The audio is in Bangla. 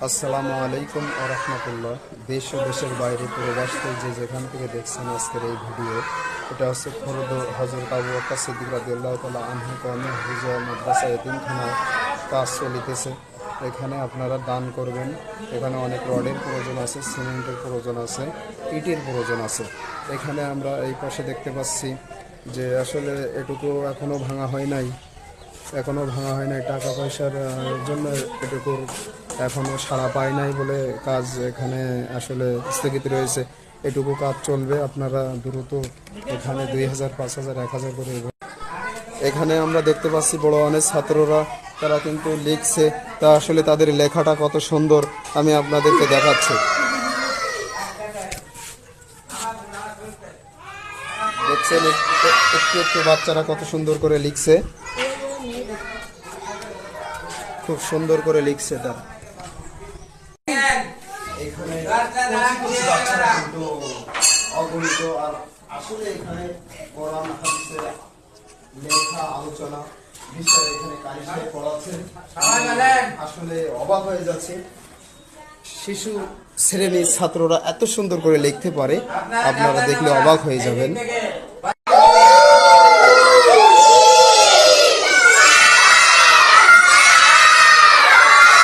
আসসালামু আলাইকুম ওয়া রাহমাতুল্লাহ। দেশ ও দেশের বাইরে প্রবাসী যে যেখান থেকে দেখছেন আজকের এই ভিডিও, এটা হচ্ছে খোরদ হযরত আবু বকর সিদ্দিক রাদিয়াল্লাহু তাআলা আনহু কওমি হাফিজা মাদ্রাসা এতিমখানার কাজ চলিতেছে। এখানে আপনারা দান করবেন। এখানে অনেক রডের প্রয়োজন আছে, সিমেন্টের প্রয়োজন আছে, ইটের প্রয়োজন আছে। এখানে আমরা এই পাশে দেখতে পাচ্ছি যে আসলে এটুকু এখনো ভাঙা হয় নাই, টাকা পয়সার জন্য এটুকু এখনো সাড়া পায় নাই বলে কাজ এখানে আসলে স্থগিত রয়েছে। এটুকু কাজ চলবে, আপনারা দ্রুত এখানে 2000, 5000, 1000 করে। এখানে আমরা দেখতে পাচ্ছি বড় অনেক ছাত্ররা, তারা কিন্তু লিখছে। তা আসলে তাদের লেখাটা কত সুন্দর আমি আপনাদেরকে দেখাচ্ছি। দেখছেন একটু একটু বাচ্চারা কত সুন্দর করে লিখছে, খুব সুন্দর করে লিখছে তারা। এখানে বাচ্চারা কিন্তু অগণিত, আর আসলে এখানে কোরআন হাদিসের লেখা আলোচনা বিষয়ে এখানে কারিশে পড়াচ্ছে। আসলে অবাক হয়ে যাচ্ছে, শিশু শ্রেণীর ছাত্ররা এত সুন্দর করে লিখতে পারে, আপনারা দেখলে অবাক হয়ে যাবেন।